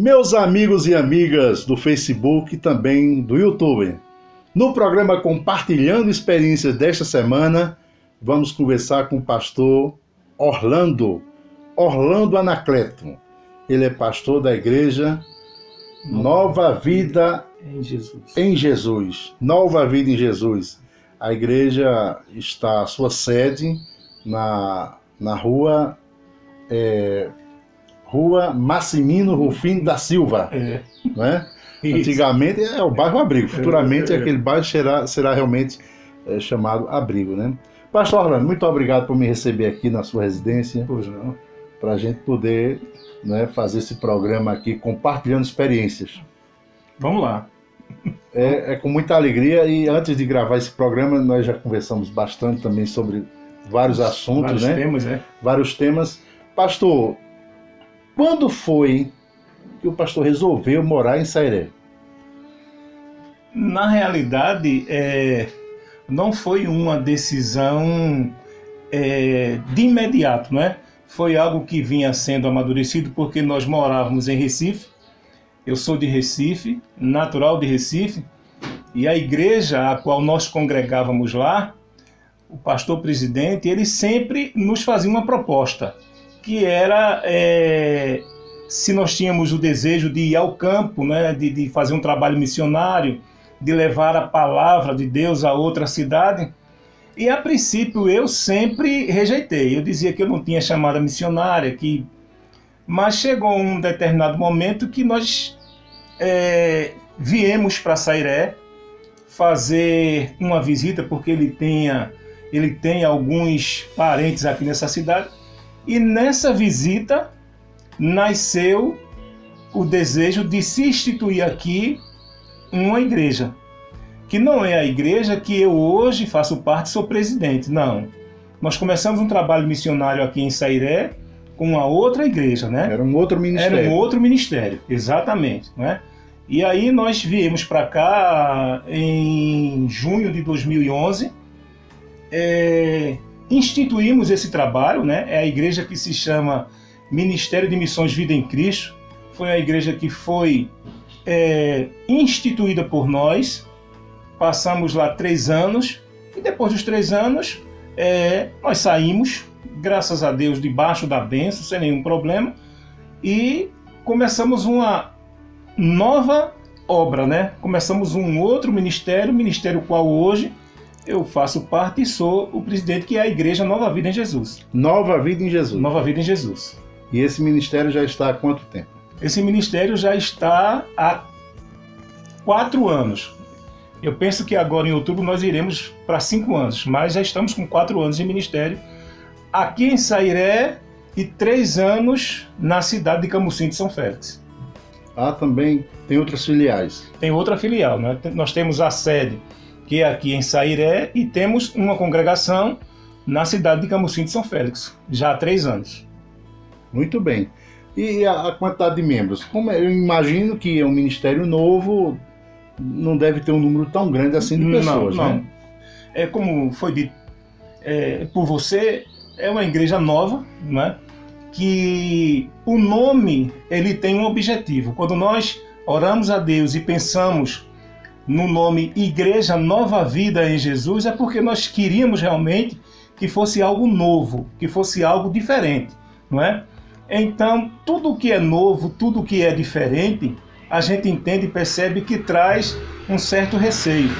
Meus amigos e amigas do Facebook e também do YouTube, no programa Compartilhando Experiências desta semana, vamos conversar com o pastor Orlando Anacleto. Ele é pastor da igreja Nova Vida em Jesus. Nova Vida em Jesus. A igreja está, a sua sede, na rua Massimino Rufino da Silva. Né? Antigamente é o bairro Abrigo, futuramente aquele bairro será realmente chamado Abrigo. Né? Pastor Orlando, muito obrigado por me receber aqui na sua residência. Pois não. Para a gente poder, né, fazer esse programa aqui, compartilhando experiências. Vamos lá. É com muita alegria, e antes de gravar esse programa, nós já conversamos bastante também sobre vários assuntos, vários temas, Vários temas. Pastor, quando foi que o pastor resolveu morar em Sairé? Na realidade, não foi uma decisão de imediato, né? Foi algo que vinha sendo amadurecido porque nós morávamos em Recife. Eu sou de Recife, natural de Recife, e a igreja a qual nós congregávamos lá, o pastor presidente, ele sempre nos fazia uma proposta, que era se nós tínhamos o desejo de ir ao campo, né, de fazer um trabalho missionário, de levar a palavra de Deus a outra cidade. E a princípio eu sempre rejeitei, eu dizia que eu não tinha chamada missionária, mas chegou um determinado momento que nós viemos para Sairé fazer uma visita, porque ele tem alguns parentes aqui nessa cidade, e nessa visita nasceu o desejo de se instituir aqui uma igreja, que não é a igreja que eu hoje faço parte, sou presidente, não. Nós começamos um trabalho missionário aqui em Sairé com uma outra igreja, né? Era um outro ministério. Era um outro ministério, exatamente, né? E aí nós viemos para cá em junho de 2011, instituímos esse trabalho, né? É a igreja que se chama Ministério de Missões Vida em Cristo. Foi a igreja que foi instituída por nós. Passamos lá 3 anos, e depois dos 3 anos nós saímos, graças a Deus, debaixo da bênção, sem nenhum problema, e começamos uma nova obra, né? Começamos um outro ministério qual hoje eu faço parte e sou o presidente, que é a Igreja Nova Vida em Jesus. Nova Vida em Jesus. Nova Vida em Jesus. E esse ministério já está há quanto tempo? Esse ministério já está há 4 anos. Eu penso que agora em outubro nós iremos para 5 anos, mas já estamos com 4 anos de ministério aqui em Sairé e 3 anos na cidade de Camusim de São Félix. Também tem outras filiais. Tem outra filial, né? Nós temos a sede, que é aqui em Sairé, e temos uma congregação na cidade de Camusim de São Félix, já há 3 anos. Muito bem. E a quantidade de membros? Como eu imagino que é um ministério novo, não deve ter um número tão grande assim de pessoas, não. Né? Como foi dito por você, é uma igreja nova, né? Que o nome ele tem um objetivo. Quando nós oramos a Deus e pensamos no nome Igreja Nova Vida em Jesus, é porque nós queríamos realmente que fosse algo novo, que fosse algo diferente, não é? Então, tudo que é novo, tudo que é diferente, a gente entende e percebe que traz um certo receio.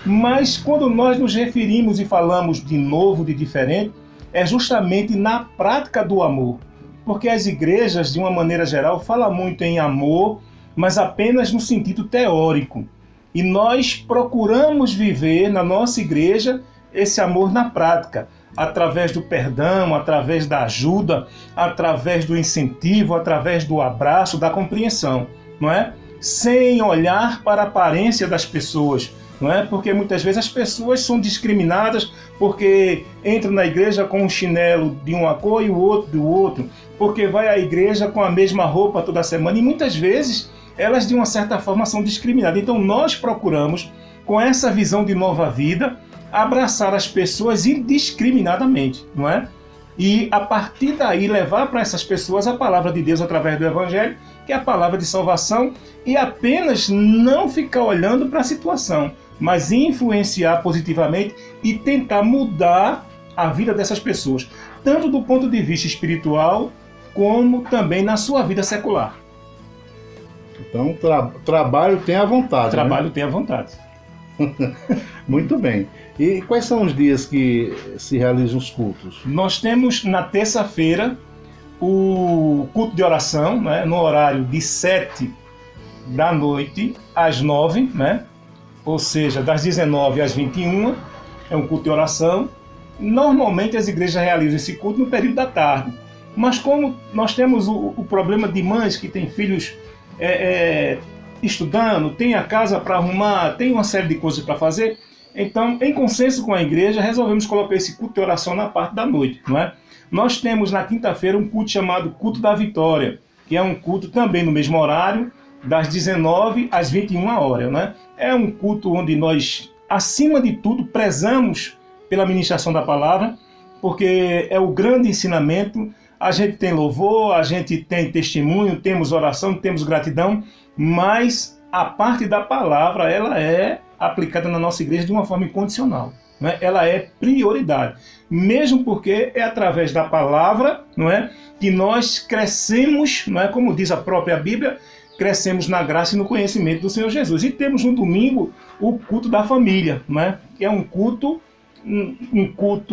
Mas quando nós nos referimos e falamos de novo, de diferente, é justamente na prática do amor. Porque as igrejas, de uma maneira geral, falam muito em amor, mas apenas no sentido teórico. E nós procuramos viver na nossa igreja esse amor na prática, através do perdão, através da ajuda, através do incentivo, através do abraço, da compreensão, não é? Sem olhar para a aparência das pessoas, não é? Porque muitas vezes as pessoas são discriminadas porque entram na igreja com um chinelo de uma cor e o outro do outro, porque vai à igreja com a mesma roupa toda semana, e muitas vezes elas de uma certa forma são discriminadas. Então nós procuramos, com essa visão de nova vida, abraçar as pessoas indiscriminadamente, não é? e a partir daí levar para essas pessoas a palavra de Deus através do Evangelho, que é a palavra de salvação, e apenas não ficar olhando para a situação, mas influenciar positivamente e tentar mudar a vida dessas pessoas, tanto do ponto de vista espiritual, como também na sua vida secular. Então, trabalho tem à vontade. Trabalho, né? tem à vontade. Muito bem. E quais são os dias que se realizam os cultos? Nós temos na terça-feira o culto de oração, né, no horário de 7 da noite às 9, né? Ou seja, das 19 às 21, é um culto de oração. Normalmente as igrejas realizam esse culto no período da tarde. Mas como nós temos o problema de mães que têm filhos estudando, tem a casa para arrumar, tem uma série de coisas para fazer, então, em consenso com a igreja, resolvemos colocar esse culto de oração na parte da noite, não é? Nós temos na quinta-feira um culto chamado Culto da Vitória, que é um culto também no mesmo horário, das 19 às 21 horas, né? É um culto onde nós, acima de tudo, prezamos pela ministração da palavra, porque é o grande ensinamento. A gente tem louvor, a gente tem testemunho, temos oração, temos gratidão, mas a parte da palavra, ela é aplicada na nossa igreja de uma forma incondicional, não é? Ela é prioridade, mesmo porque é através da palavra, não é, que nós crescemos, não é, como diz a própria Bíblia, crescemos na graça e no conhecimento do Senhor Jesus. E temos no domingo o culto da família, não é? Que é um culto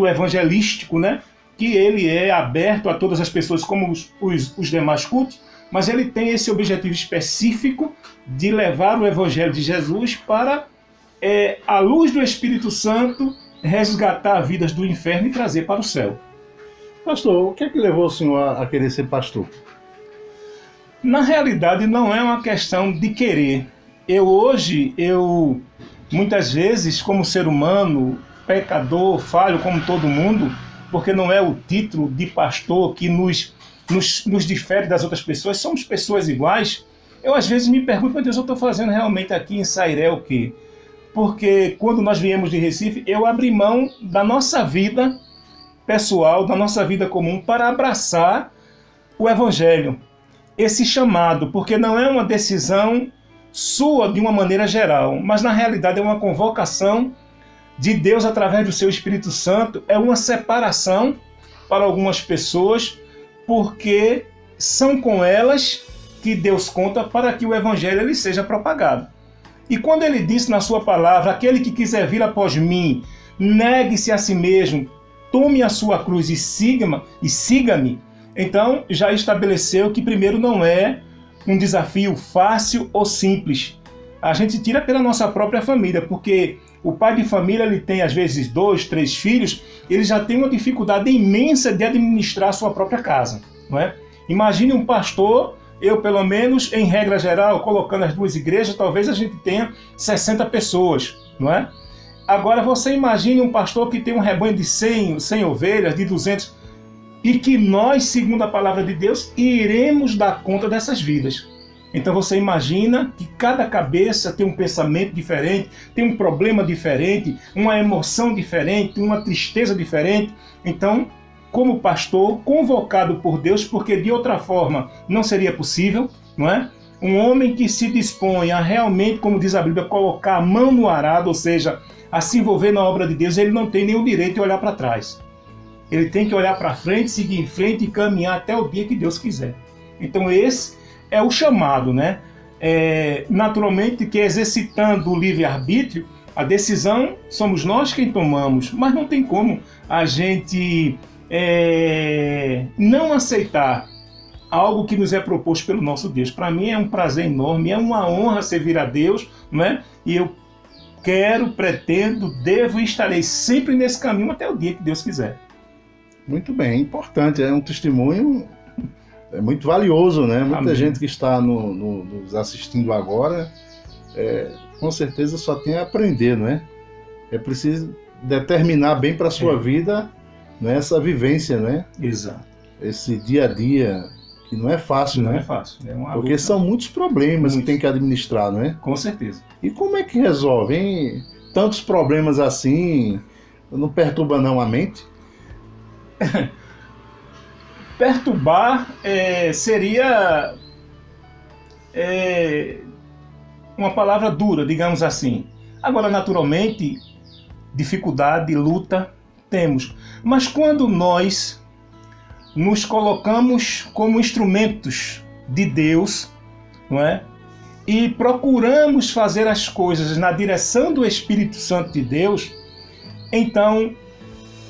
evangelístico, né? Que ele é aberto a todas as pessoas como os demais cultos, mas ele tem esse objetivo específico de levar o Evangelho de Jesus para, à luz do Espírito Santo, resgatar vidas do inferno e trazer para o céu. Pastor, o que é que levou o senhor a querer ser pastor? Na realidade, não é uma questão de querer. Hoje, muitas vezes, como ser humano, pecador, falho como todo mundo, porque não é o título de pastor que nos difere das outras pessoas, somos pessoas iguais. Eu às vezes me pergunto, meu Deus, eu estou fazendo realmente aqui em Sairé o quê? Porque quando nós viemos de Recife, eu abri mão da nossa vida pessoal, da nossa vida comum, para abraçar o Evangelho. Esse chamado, porque não é uma decisão sua de uma maneira geral, mas na realidade é uma convocação de Deus através do seu Espírito Santo, é uma separação para algumas pessoas, porque são com elas que Deus conta para que o Evangelho ele seja propagado. E quando ele disse na sua palavra, aquele que quiser vir após mim, negue-se a si mesmo, tome a sua cruz e siga-me, então já estabeleceu que primeiro não é um desafio fácil ou simples. A gente tira pela nossa própria família, porque o pai de família ele tem às vezes 2, 3 filhos, ele já tem uma dificuldade imensa de administrar a sua própria casa, não é? Imagine um pastor, eu pelo menos em regra geral, colocando as duas igrejas, talvez a gente tenha 60 pessoas, não é? Agora você imagine um pastor que tem um rebanho de 100 ovelhas, de 200, e que nós, segundo a palavra de Deus, iremos dar conta dessas vidas. Então você imagina que cada cabeça tem um pensamento diferente, tem um problema diferente, uma emoção diferente, uma tristeza diferente. Então, como pastor, convocado por Deus, porque de outra forma não seria possível, não é? Um homem que se dispõe a realmente, como diz a Bíblia, colocar a mão no arado, ou seja, a se envolver na obra de Deus, ele não tem nenhum direito de olhar para trás. Ele tem que olhar para frente, seguir em frente e caminhar até o dia que Deus quiser. Então esse é o chamado, né? Naturalmente que exercitando o livre-arbítrio, a decisão somos nós quem tomamos, mas não tem como a gente não aceitar algo que nos é proposto pelo nosso Deus. Para mim é um prazer enorme, é uma honra servir a Deus, não é? E eu quero, pretendo, devo e estarei sempre nesse caminho até o dia que Deus quiser. Muito bem, é importante, é um testemunho muito valioso, né? Muita Amém. Gente que está nos assistindo agora, com certeza só tem a aprender, não é? É preciso determinar bem para a sua vida, né, essa vivência, né? Exato. Esse dia a dia, que não é fácil, Não né? é fácil. É uma Porque luta. são muitos problemas que tem que administrar, não é? Com certeza. E como é que resolve, hein? Tantos problemas assim, não perturba não a mente? Perturbar seria uma palavra dura, digamos assim. Agora, naturalmente, dificuldade, luta, temos. Mas quando nós nos colocamos como instrumentos de Deus, não é? E procuramos fazer as coisas na direção do Espírito Santo de Deus, então,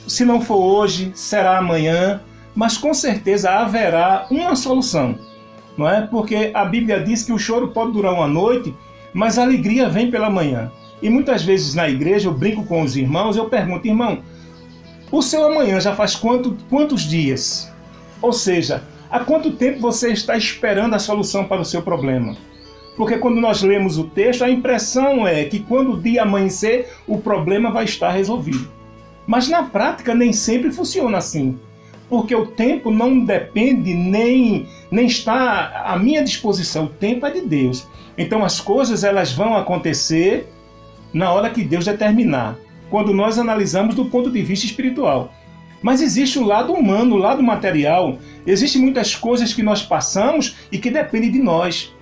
se não for hoje, será amanhã, mas com certeza haverá uma solução, não é? Porque a Bíblia diz que o choro pode durar uma noite, mas a alegria vem pela manhã. E muitas vezes na igreja eu brinco com os irmãos, eu pergunto: irmão, o seu amanhã já faz quantos dias? Ou seja, há quanto tempo você está esperando a solução para o seu problema? Porque quando nós lemos o texto, a impressão é que quando o dia amanhecer, o problema vai estar resolvido. Mas na prática nem sempre funciona assim. Porque o tempo não depende nem está à minha disposição. O tempo é de Deus. Então as coisas elas vão acontecer na hora que Deus determinar. Quando nós analisamos do ponto de vista espiritual. Mas existe o lado humano, o lado material. Existem muitas coisas que nós passamos e que dependem de nós.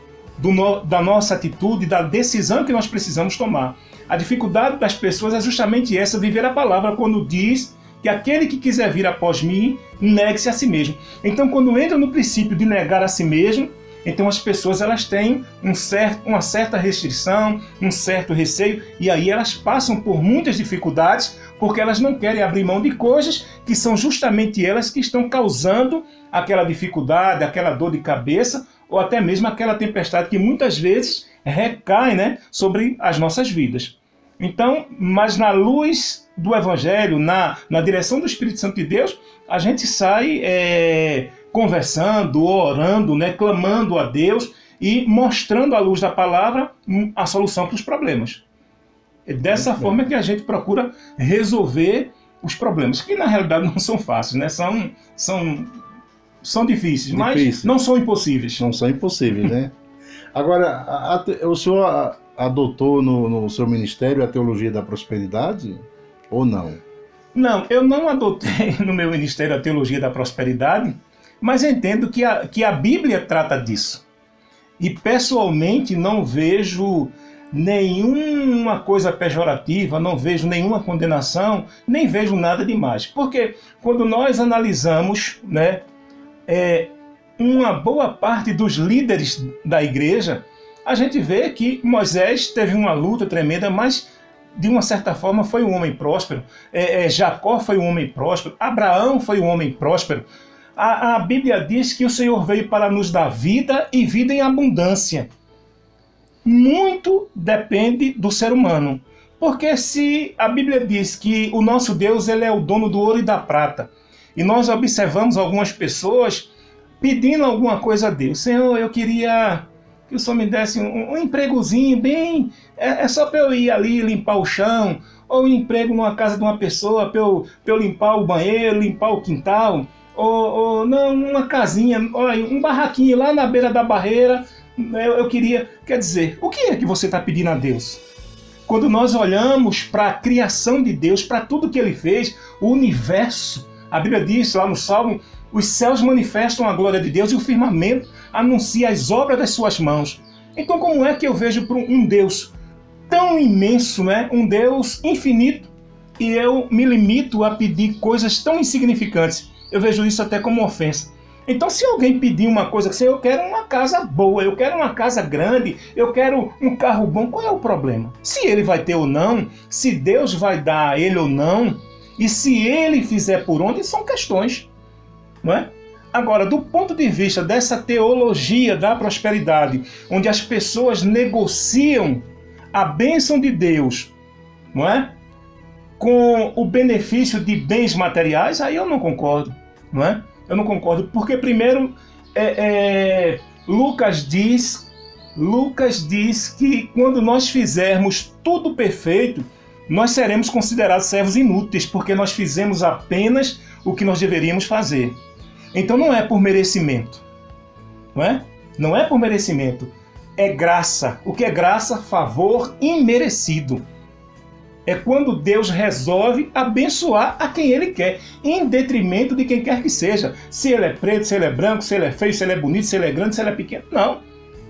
Da nossa atitude, da decisão que nós precisamos tomar. A dificuldade das pessoas é justamente essa, viver a palavra quando diz que aquele que quiser vir após mim, negue-se a si mesmo. Então, quando entra no princípio de negar a si mesmo, então as pessoas elas têm uma certa restrição, um certo receio, e aí elas passam por muitas dificuldades, porque elas não querem abrir mão de coisas que são justamente elas que estão causando aquela dificuldade, aquela dor de cabeça, ou até mesmo aquela tempestade que muitas vezes recai, né, sobre as nossas vidas. Então, mas na luz do Evangelho, na direção do Espírito Santo de Deus, a gente sai conversando, orando, né, clamando a Deus e mostrando à luz da palavra a solução para os problemas. É dessa forma que a gente procura resolver os problemas, que na realidade não são fáceis, né? São difíceis, mas não são impossíveis. Não são impossíveis, né? Agora, o senhor adotou no seu ministério a teologia da prosperidade ou não? Não, eu não adotei no meu ministério a teologia da prosperidade, mas entendo que a Bíblia trata disso. E pessoalmente não vejo nenhuma coisa pejorativa, não vejo nenhuma condenação, nem vejo nada demais. Porque quando nós analisamos, né, uma boa parte dos líderes da igreja, a gente vê que Moisés teve uma luta tremenda, mas de uma certa forma foi um homem próspero. Jacó foi um homem próspero. Abraão foi um homem próspero. A Bíblia diz que o Senhor veio para nos dar vida e vida em abundância. Muito depende do ser humano. Porque se a Bíblia diz que o nosso Deus ele é o dono do ouro e da prata, e nós observamos algumas pessoas pedindo alguma coisa a Deus. Senhor, eu queria que o Senhor me desse um empregozinho bem... É só para eu ir ali limpar o chão, ou um emprego numa casa de uma pessoa, para eu limpar o banheiro, limpar o quintal, ou não, uma casinha, um barraquinho lá na beira da barreira, eu queria... Quer dizer, o que é que você está pedindo a Deus? Quando nós olhamos para a criação de Deus, para tudo que Ele fez, o universo, a Bíblia diz lá no Salmo, os céus manifestam a glória de Deus e o firmamento anuncia as obras das suas mãos. Então como é que eu vejo um Deus tão imenso, né? Um Deus infinito, e eu me limito a pedir coisas tão insignificantes? Eu vejo isso até como ofensa. Então se alguém pedir uma coisa, assim, eu quero uma casa boa, eu quero uma casa grande, eu quero um carro bom, qual é o problema? Se ele vai ter ou não, se Deus vai dar a ele ou não, e se ele fizer por onde, são questões, não é? Agora, do ponto de vista dessa teologia da prosperidade, onde as pessoas negociam a bênção de Deus, não é? Com o benefício de bens materiais, aí eu não concordo, não é? Eu não concordo, porque primeiro Lucas diz que quando nós fizermos tudo perfeito, nós seremos considerados servos inúteis, porque nós fizemos apenas o que nós deveríamos fazer. Então não é por merecimento, não é? Não é por merecimento, é graça. O que é graça? Favor imerecido. É quando Deus resolve abençoar a quem Ele quer, em detrimento de quem quer que seja. Se ele é preto, se ele é branco, se ele é feio, se ele é bonito, se ele é grande, se ele é pequeno. Não.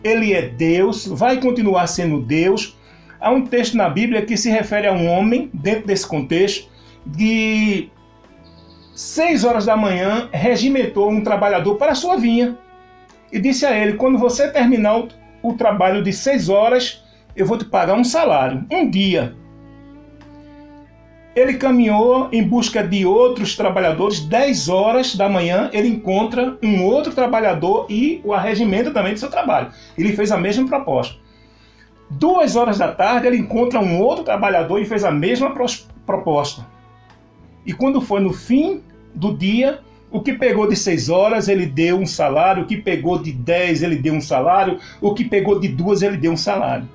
Ele é Deus, vai continuar sendo Deus. Há um texto na Bíblia que se refere a um homem, dentro desse contexto, de 6 horas da manhã, regimentou um trabalhador para a sua vinha. E disse a ele, quando você terminar o trabalho de 6 horas, eu vou te pagar um salário, um dia. Ele caminhou em busca de outros trabalhadores, 10 horas da manhã, ele encontra um outro trabalhador e o arregimento também do seu trabalho. Ele fez a mesma proposta. 2 horas da tarde, ele encontra um outro trabalhador e fez a mesma proposta. E quando foi no fim do dia, o que pegou de 6 horas, ele deu um salário, o que pegou de 10, ele deu um salário, o que pegou de 2, ele deu um salário.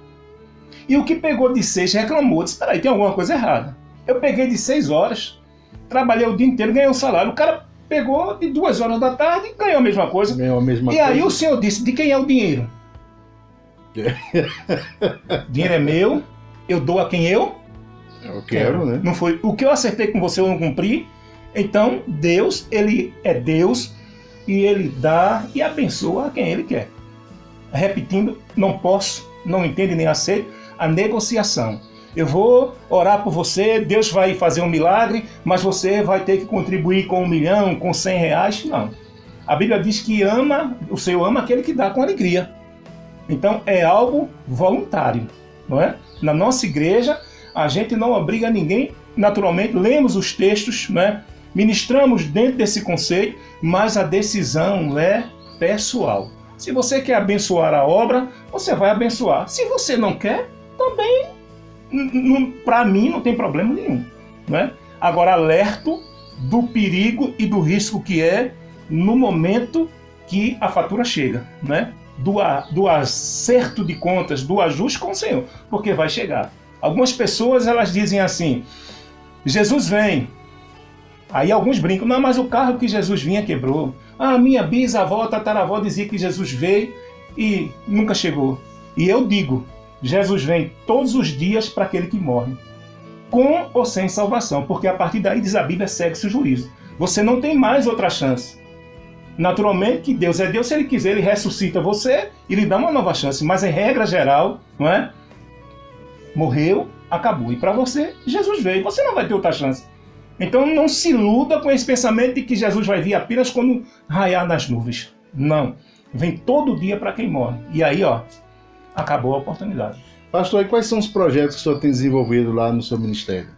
E o que pegou de 6 reclamou, disse, espera aí, tem alguma coisa errada. Eu peguei de 6 horas, trabalhei o dia inteiro, ganhei um salário. O cara pegou de 2 horas da tarde e ganhou a mesma coisa. Ganhou a mesma coisa. Aí o senhor disse, de quem é o dinheiro? Dinheiro é meu, eu dou a quem eu quero, né? Não foi o que eu acertei com você, eu não cumpri. Então, Deus, Ele é Deus e Ele dá e abençoa a quem Ele quer. Repetindo, não posso, não entendo nem aceito a negociação. Eu vou orar por você, Deus vai fazer um milagre, mas você vai ter que contribuir com 1 milhão, com 100 reais. Não. A Bíblia diz que o Senhor ama aquele que dá com alegria. Então, é algo voluntário, não é? Na nossa igreja, a gente não obriga ninguém. Naturalmente, lemos os textos, né? Ministramos dentro desse conceito, mas a decisão é pessoal. Se você quer abençoar a obra, você vai abençoar. Se você não quer, também, para mim, não tem problema nenhum. Né? Agora, alerto do perigo e do risco que é no momento que a fatura chega, né? Do acerto de contas, do ajuste com o Senhor, porque vai chegar. Algumas pessoas, elas dizem assim, Jesus vem. Aí alguns brincam, não, mas o carro que Jesus vinha quebrou. Ah, minha bisavó, tataravó dizia que Jesus veio e nunca chegou. E eu digo, Jesus vem todos os dias para aquele que morre, com ou sem salvação, porque a partir daí, diz a Bíblia, segue-se o juízo. Você não tem mais outra chance. Naturalmente que Deus é Deus, se Ele quiser, Ele ressuscita você e lhe dá uma nova chance. Mas em regra geral, não é? Morreu, acabou. E para você, Jesus veio. Você não vai ter outra chance. Então não se iluda com esse pensamento de que Jesus vai vir apenas quando raiar nas nuvens. Não. Vem todo dia para quem morre. E aí, ó, acabou a oportunidade. Pastor, e quais são os projetos que o senhor tem desenvolvido lá no seu ministério?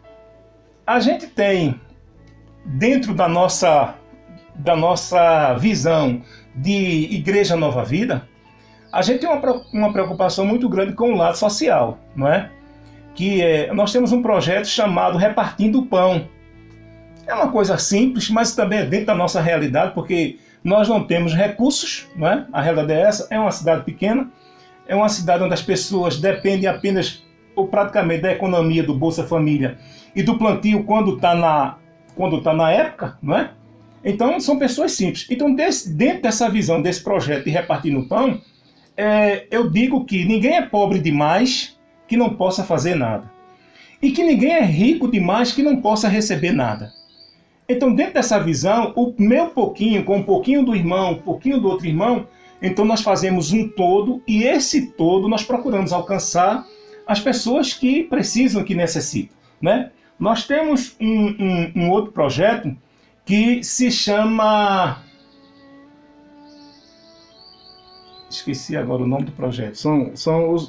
A gente tem, dentro da nossa visão de Igreja Nova Vida, a gente tem uma preocupação muito grande com o lado social, não é? Nós temos um projeto chamado Repartindo o Pão. É uma coisa simples, mas também é dentro da nossa realidade, porque nós não temos recursos, não é? A realidade é essa, é uma cidade pequena, é uma cidade onde as pessoas dependem apenas ou praticamente da economia do Bolsa Família e do plantio quando está na época, não é? Então são pessoas simples. Então dentro dessa visão desse projeto de Repartindo o Pão, eu digo que ninguém é pobre demais que não possa fazer nada. E que ninguém é rico demais que não possa receber nada. Então, dentro dessa visão, o meu pouquinho, com um pouquinho do irmão, um pouquinho do outro irmão, então nós fazemos um todo, e esse todo nós procuramos alcançar as pessoas que precisam, que necessitam. Né? Nós temos um outro projeto que se chama... Esqueci agora o nome do projeto.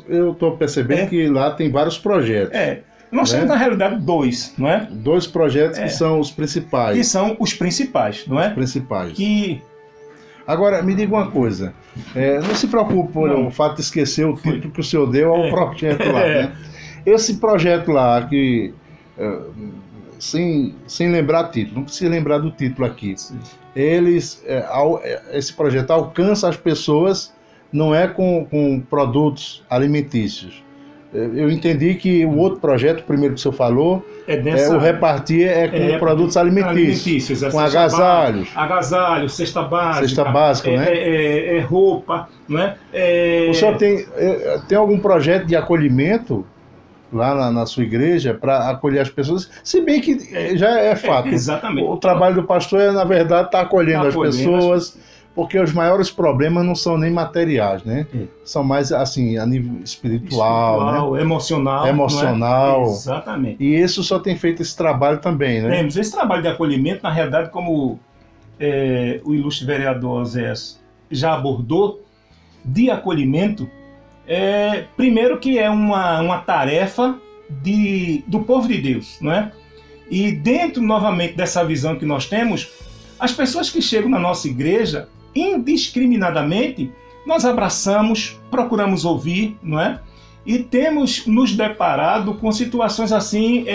Eu estou percebendo que lá tem vários projetos. Nós temos, na realidade, 2, não é? 2 projetos que são os principais. Que são os principais, não é? Os principais. Que... Agora, me diga uma coisa. Não se preocupe por o fato de esquecer o título que o senhor deu ao projeto lá, né? Esse projeto lá, que... sem lembrar título, não precisa lembrar do título aqui. Sim. Esse projeto alcança as pessoas, não é com produtos alimentícios. Eu entendi que o outro projeto, o primeiro que o senhor falou, o repartir com produtos alimentícios com agasalhos. Agasalhos, cesta básica. Cesta básica, né? Roupa, né? O senhor tem algum projeto de acolhimento lá na sua igreja para acolher as pessoas, se bem que já é fato. Exatamente. O trabalho do pastor é, na verdade, estar acolhendo as pessoas, porque os maiores problemas não são nem materiais, né? São mais, assim, a nível espiritual, né? Emocional. Emocional. Exatamente. E isso só tem feito esse trabalho também, né? Temos esse trabalho de acolhimento, na realidade, como o ilustre vereador Oséias já abordou, de acolhimento, primeiro que é uma tarefa do povo de Deus, não é? E dentro, novamente, dessa visão que nós temos, as pessoas que chegam na nossa igreja, indiscriminadamente, nós abraçamos, procuramos ouvir, não é? E temos nos deparado com situações assim,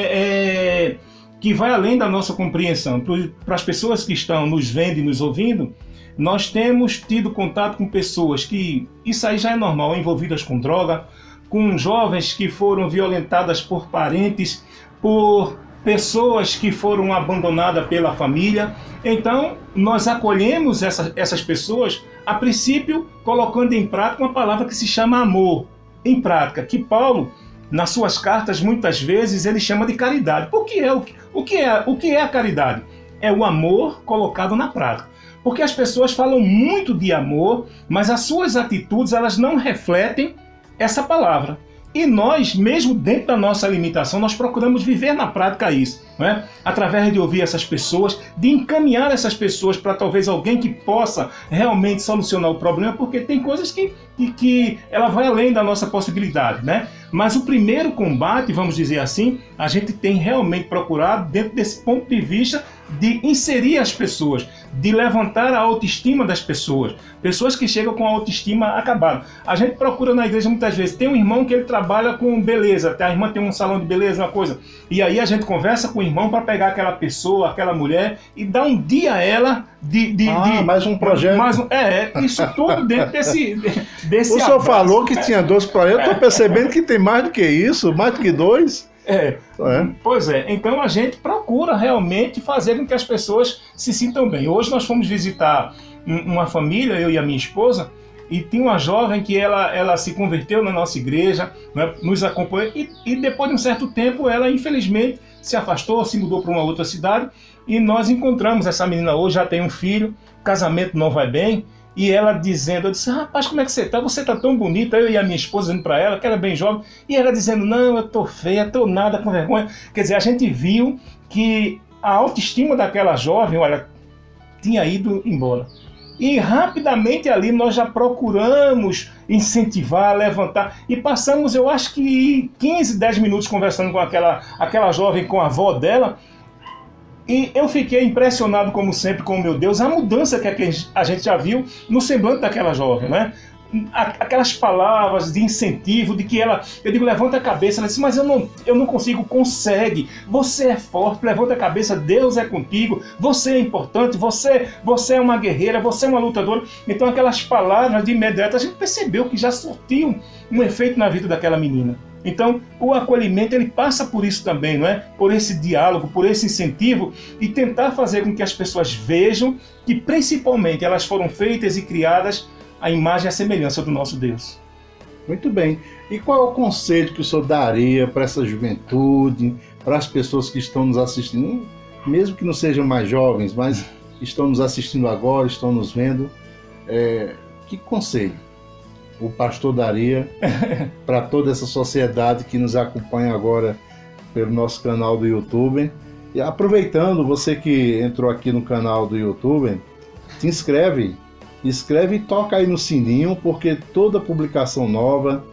que vai além da nossa compreensão. Para as pessoas que estão nos vendo e nos ouvindo, nós temos tido contato com pessoas que, isso aí já é normal, envolvidas com droga, com jovens que foram violentadas por parentes, por pessoas que foram abandonadas pela família. Então, nós acolhemos essas pessoas, a princípio, colocando em prática uma palavra que se chama amor, em prática, que Paulo, nas suas cartas, muitas vezes, ele chama de caridade. O que é a caridade? É o amor colocado na prática. Porque as pessoas falam muito de amor, mas as suas atitudes, elas não refletem essa palavra. E nós, mesmo dentro da nossa limitação, nós procuramos viver na prática isso, né? Através de ouvir essas pessoas, de encaminhar essas pessoas para talvez alguém que possa realmente solucionar o problema, porque tem coisas que ela vai além da nossa possibilidade, né? Mas o primeiro combate, vamos dizer assim, a gente tem realmente procurado, dentro desse ponto de vista, de inserir as pessoas, de levantar a autoestima das pessoas. Pessoas que chegam com a autoestima acabada. A gente procura na igreja muitas vezes. Tem um irmão que ele trabalha com beleza, a irmã tem um salão de beleza, uma coisa. E aí a gente conversa com o irmão para pegar aquela pessoa, aquela mulher e dar um dia a ela mais um projeto. Isso tudo dentro desse o senhor falou que tinha 2 projetos, eu estou percebendo que tem mais do que isso, mais do que 2. Pois é, então a gente procura realmente fazer com que as pessoas se sintam bem. Hoje nós fomos visitar uma família, eu e a minha esposa, e tinha uma jovem que ela se converteu na nossa igreja, né, nos acompanhou, e depois de um certo tempo ela infelizmente se afastou, se mudou para uma outra cidade, e nós encontramos essa menina hoje, já tem um filho, o casamento não vai bem, e ela dizendo, eu disse, rapaz, como é que você tá? Você tá tão bonita. Eu e a minha esposa dizendo para ela, que era bem jovem, e ela dizendo, não, eu tô feia, tô nada, com vergonha. Quer dizer, a gente viu que a autoestima daquela jovem, olha, tinha ido embora. E rapidamente ali nós já procuramos incentivar, levantar, e passamos, eu acho que 15, 10 minutos conversando com aquela jovem, com a avó dela. E eu fiquei impressionado, como sempre, com, meu Deus, a mudança que a gente já viu no semblante daquela jovem, né? Aquelas palavras de incentivo, de que ela, eu digo, levanta a cabeça, ela disse, mas eu não consigo, consegue, você é forte, levanta a cabeça, Deus é contigo, você é importante, você é uma guerreira, você é uma lutadora. Então aquelas palavras de imediato, a gente percebeu que já surtiam um efeito na vida daquela menina. Então, o acolhimento, ele passa por isso também, não é? Por esse diálogo, por esse incentivo, e tentar fazer com que as pessoas vejam que, principalmente, elas foram feitas e criadas à imagem e à semelhança do nosso Deus. Muito bem. E qual é o conselho que o senhor daria para essa juventude, para as pessoas que estão nos assistindo, mesmo que não sejam mais jovens, mas estão nos assistindo agora, estão nos vendo? Que conselho o pastor daria para toda essa sociedade que nos acompanha agora pelo nosso canal do YouTube? E aproveitando, você que entrou aqui no canal do YouTube, se inscreve e toca aí no sininho, porque toda publicação nova,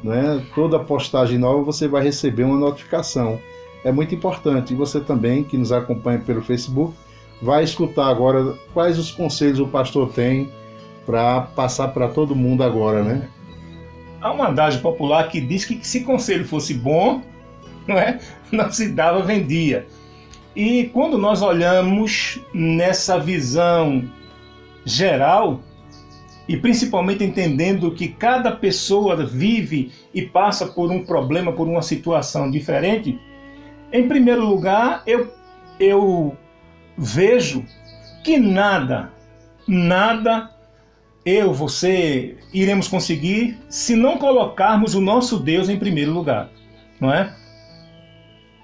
né, toda postagem nova, você vai receber uma notificação. É muito importante. E você também, que nos acompanha pelo Facebook, vai escutar agora quais os conselhos o pastor tem para passar para todo mundo agora, né? Há uma adagem popular que diz que se conselho fosse bom, não se dava, vendia. E quando nós olhamos nessa visão geral, e principalmente entendendo que cada pessoa vive e passa por um problema, por uma situação diferente, em primeiro lugar, eu vejo que nada você iremos conseguir se não colocarmos o nosso Deus em primeiro lugar. não é?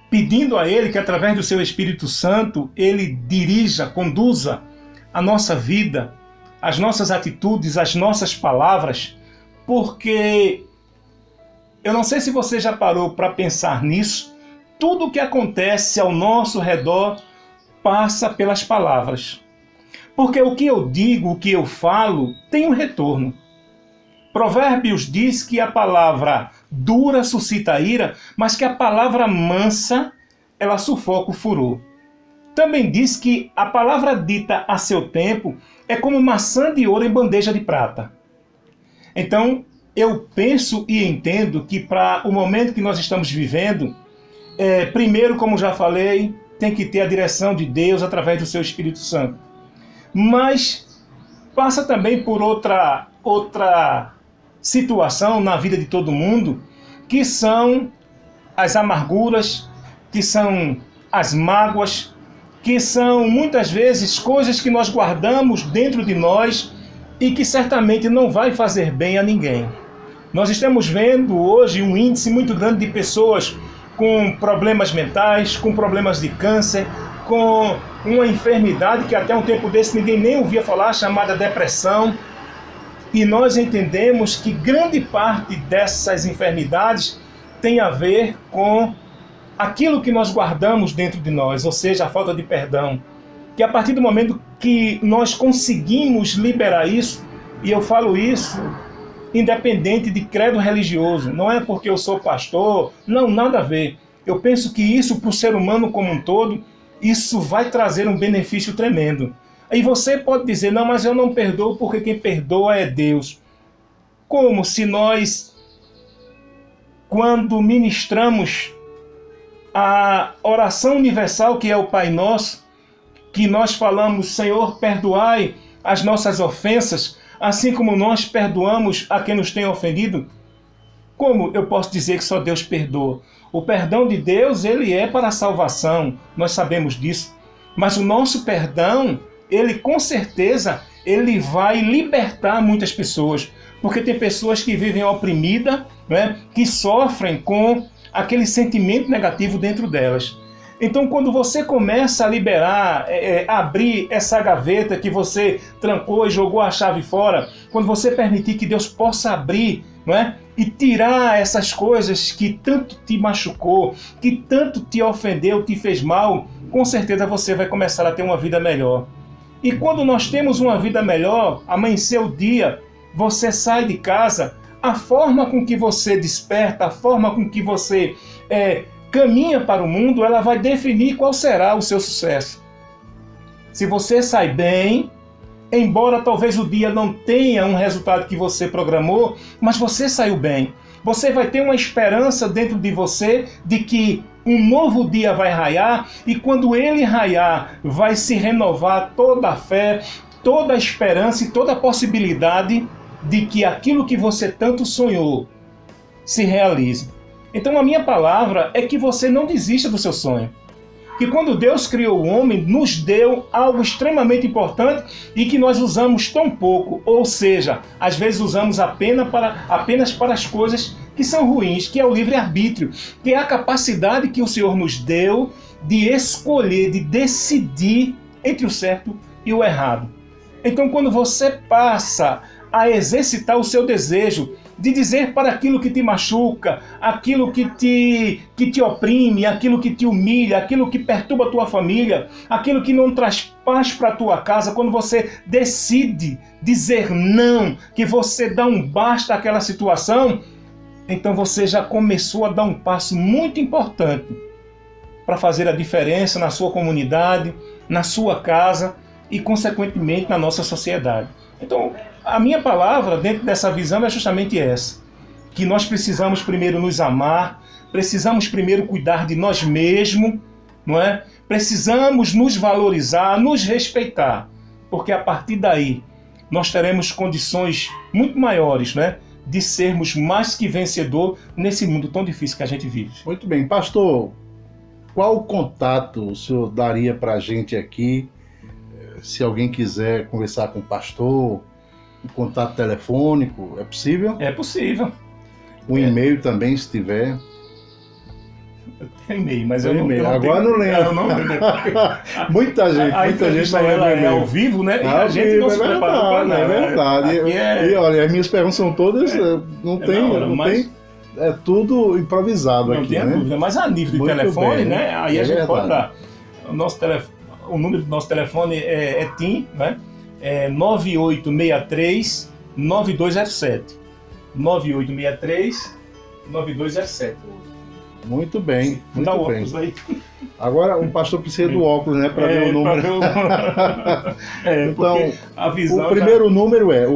Pedindo a Ele que através do seu Espírito Santo, Ele dirija, conduza a nossa vida, as nossas atitudes, as nossas palavras, porque eu não sei se você já parou para pensar nisso, tudo o que acontece ao nosso redor passa pelas palavras. Porque o que eu digo, o que eu falo, tem um retorno. Provérbios diz que a palavra dura suscita ira, mas que a palavra mansa, ela sufoca o furor. Também diz que a palavra dita a seu tempo é como maçã de ouro em bandeja de prata. Então, eu penso e entendo que para o momento que nós estamos vivendo, primeiro, como já falei, tem que ter a direção de Deus através do seu Espírito Santo. Mas passa também por outra situação na vida de todo mundo, que são as amarguras, que são as mágoas, que são muitas vezes coisas que nós guardamos dentro de nós e que certamente não vai fazer bem a ninguém. Nós estamos vendo hoje um índice muito grande de pessoas com problemas mentais, com problemas de câncer, com uma enfermidade que até um tempo desse ninguém nem ouvia falar, chamada depressão. E nós entendemos que grande parte dessas enfermidades tem a ver com aquilo que nós guardamos dentro de nós, ou seja, a falta de perdão. Que a partir do momento que nós conseguimos liberar isso, e eu falo isso independente de credo religioso, não é porque eu sou pastor, não, nada a ver. Eu penso que isso, para o ser humano como um todo, isso vai trazer um benefício tremendo. Aí você pode dizer, não, mas eu não perdoo porque quem perdoa é Deus. Como se nós, quando ministramos a oração universal que é o Pai Nosso, que nós falamos, Senhor, perdoai as nossas ofensas, assim como nós perdoamos a quem nos tem ofendido, como eu posso dizer que só Deus perdoa? O perdão de Deus, ele é para a salvação, nós sabemos disso. Mas o nosso perdão, ele com certeza, ele vai libertar muitas pessoas. Porque tem pessoas que vivem oprimidas, né, que sofrem com aquele sentimento negativo dentro delas. Então, quando você começa a liberar, abrir essa gaveta que você trancou e jogou a chave fora, quando você permitir que Deus possa abrir, não é? E tirar essas coisas que tanto te machucou, que tanto te ofendeu, te fez mal, com certeza você vai começar a ter uma vida melhor. E quando nós temos uma vida melhor, amanhecer o dia, você sai de casa, a forma com que você desperta, a forma com que você caminha para o mundo, ela vai definir qual será o seu sucesso. Se você sai bem, embora talvez o dia não tenha um resultado que você programou, mas você saiu bem. Você vai ter uma esperança dentro de você de que um novo dia vai raiar, e quando ele raiar, vai se renovar toda a fé, toda a esperança e toda a possibilidade de que aquilo que você tanto sonhou se realize. Então a minha palavra é que você não desista do seu sonho. Que quando Deus criou o homem, nos deu algo extremamente importante e que nós usamos tão pouco. Ou seja, às vezes usamos apenas para as coisas que são ruins, que é o livre-arbítrio, que é a capacidade que o Senhor nos deu de escolher, de decidir entre o certo e o errado. Então quando você passa a exercitar o seu desejo de dizer para aquilo que te machuca, aquilo que te oprime, aquilo que te humilha, aquilo que perturba a tua família, aquilo que não traz paz para a tua casa, quando você decide dizer não, que você dá um basta àquela situação, então você já começou a dar um passo muito importante para fazer a diferença na sua comunidade, na sua casa e, consequentemente, na nossa sociedade. Então, a minha palavra dentro dessa visão é justamente essa, que nós precisamos primeiro nos amar, precisamos primeiro cuidar de nós mesmos, não é? Precisamos nos valorizar, nos respeitar, porque a partir daí nós teremos condições muito maiores, né, de sermos mais que vencedor nesse mundo tão difícil que a gente vive. Muito bem, pastor, qual contato o senhor daria para a gente aqui, se alguém quiser conversar com o pastor? Um contato telefônico, é possível? É possível. Um e-mail também, se tiver. Eu tenho e-mail, mas Tem eu não, e-mail. eu não Agora tenho. não lembro. Eu não lembro. Muita gente A não entrevista lembra ela é e-mail. ao vivo, né? E Ah, a gente não se preparou para nada. é verdade. Aqui E olha, as minhas perguntas são todas, não tem, na hora, não mas- tem, é tudo improvisado Não aqui, tenha né? dúvida, mas a nível de Muito telefone, bem, né? Aí é a gente verdade. pode dar. O número do nosso telefone é TIM, né? É 9863-9207. 9863-9207. Muito bem, Dá o muito bem. óculos aí. Agora o pastor precisa do óculos, né, para ver o número. Então, porque a visão o primeiro número é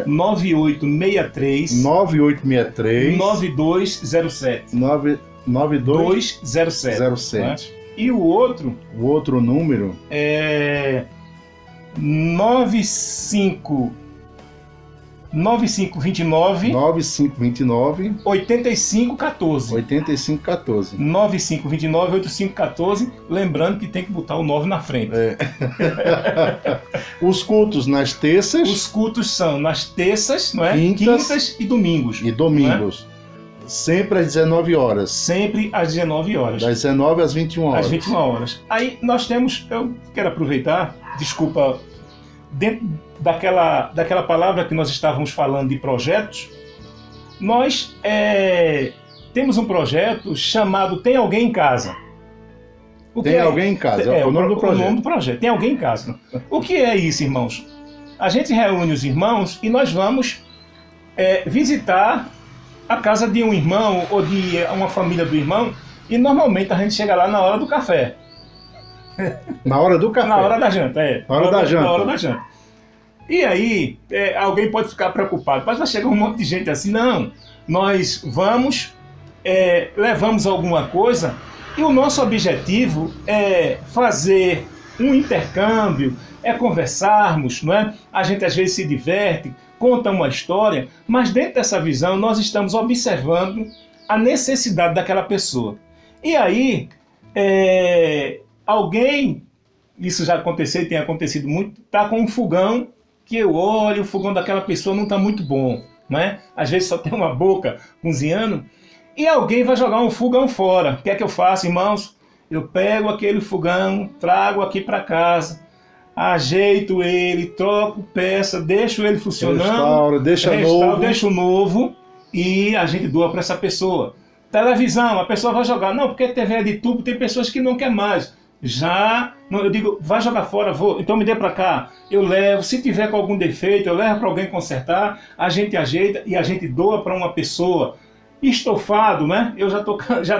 9863 9863 9207. 9207. 207. E o outro O outro número é 9529 9529 8514. 8514. 9529 8514. Lembrando que tem que botar o 9 na frente. Os cultos nas terças Os cultos são nas terças, não é? Quintas e domingos. e domingos. Sempre às 19 horas. Sempre às 19 horas. Das 19 às 21 horas. Às 21 horas. Aí nós temos, eu quero aproveitar, desculpa, dentro daquela palavra que nós estávamos falando de projetos, nós temos um projeto chamado Tem Alguém em Casa. Tem alguém em casa, é o nome do projeto. O nome do projeto, Tem Alguém em Casa. O que é isso, irmãos? A gente reúne os irmãos e nós vamos visitar a casa de um irmão ou de uma família do irmão, e normalmente a gente chega lá na hora do café. Na hora do café. Na hora da janta, Na hora da janta. Na hora da janta. E aí, alguém pode ficar preocupado, mas vai chegar um monte de gente assim, não, nós vamos, levamos alguma coisa, e o nosso objetivo é fazer um intercâmbio, é conversarmos, não é? A gente às vezes se diverte, conta uma história, mas dentro dessa visão nós estamos observando a necessidade daquela pessoa. E aí, alguém, isso já aconteceu e tem acontecido muito, está com um fogão que eu olho, o fogão daquela pessoa não está muito bom, né? Às vezes só tem uma boca cozinhando, e alguém vai jogar um fogão fora. O que é que eu faço, irmãos? Eu pego aquele fogão, trago aqui para casa, ajeito ele, troco peça, deixo ele funcionando, restauro, deixo novo e a gente doa para essa pessoa. Televisão, a pessoa vai jogar, não, porque TV é de tubo, tem pessoas que não querem mais. Eu digo, vai jogar fora, vou, então me dê para cá, eu levo, se tiver com algum defeito, eu levo para alguém consertar, a gente ajeita e a gente doa para uma pessoa. Estofado, né? Eu já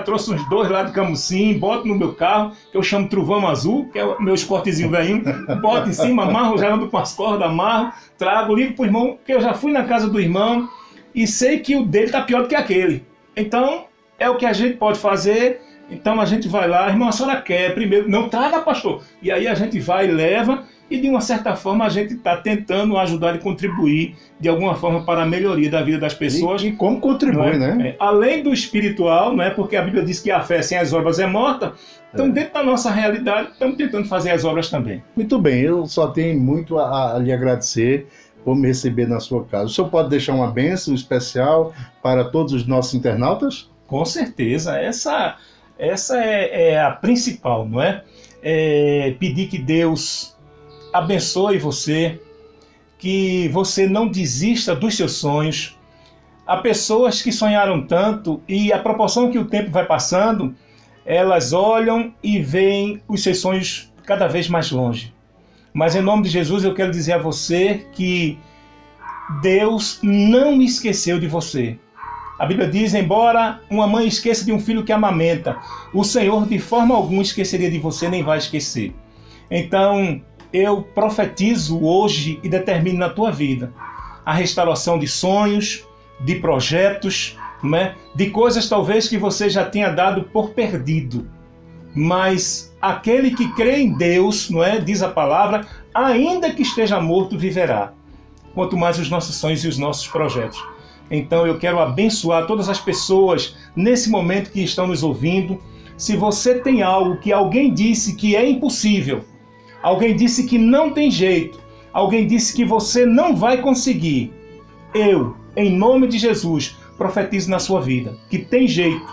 trouxe uns 2 lá de Camusim, boto no meu carro, que eu chamo Trovão Azul, que é o meu esportezinho velhinho, boto em cima, amarro, já ando com as cordas, amarro, trago, ligo pro irmão, que eu já fui na casa do irmão e sei que o dele tá pior do que aquele. Então, é o que a gente pode fazer. Então a gente vai lá, irmão, a senhora quer primeiro, não traga, pastor. E aí a gente vai e leva, e de uma certa forma a gente está tentando ajudar e contribuir de alguma forma para a melhoria da vida das pessoas. E como contribui, né? Além do espiritual, né? Porque a Bíblia diz que a fé sem as obras é morta. Então, dentro da nossa realidade, estamos tentando fazer as obras também. Muito bem, eu só tenho muito a lhe agradecer por me receber na sua casa. O senhor pode deixar uma bênção especial para todos os nossos internautas? Com certeza, essa é a principal, não é? Pedir que Deus abençoe você, que você não desista dos seus sonhos. Há pessoas que sonharam tanto e a proporção que o tempo vai passando, elas olham e veem os seus sonhos cada vez mais longe. Mas em nome de Jesus eu quero dizer a você que Deus não esqueceu de você. A Bíblia diz, embora uma mãe esqueça de um filho que amamenta, o Senhor de forma alguma esqueceria de você, nem vai esquecer. Então, eu profetizo hoje e determino na tua vida a restauração de sonhos, de projetos, né? De coisas talvez que você já tenha dado por perdido. Mas aquele que crê em Deus, não é? Diz a palavra, ainda que esteja morto, viverá. Quanto mais os nossos sonhos e os nossos projetos. Então eu quero abençoar todas as pessoas nesse momento que estão nos ouvindo. Se você tem algo que alguém disse que é impossível, alguém disse que não tem jeito, alguém disse que você não vai conseguir, eu, em nome de Jesus, profetizo na sua vida que tem jeito,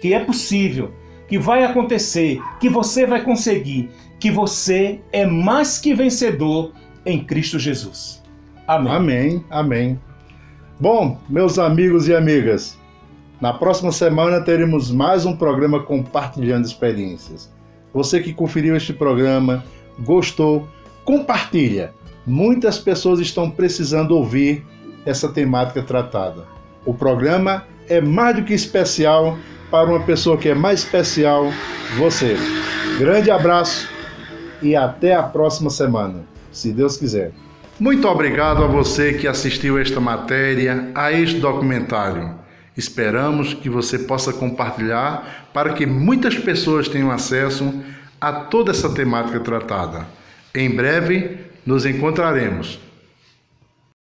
que é possível, que vai acontecer, que você vai conseguir, que você é mais que vencedor em Cristo Jesus. Amém. Amém, amém. Bom, meus amigos e amigas, na próxima semana teremos mais um programa compartilhando experiências. Você que conferiu este programa, gostou, compartilha. Muitas pessoas estão precisando ouvir essa temática tratada. O programa é mais do que especial para uma pessoa que é mais especial, você. Grande abraço e até a próxima semana, se Deus quiser. Muito obrigado a você que assistiu esta matéria, a este documentário. Esperamos que você possa compartilhar para que muitas pessoas tenham acesso a toda essa temática tratada. Em breve nos encontraremos.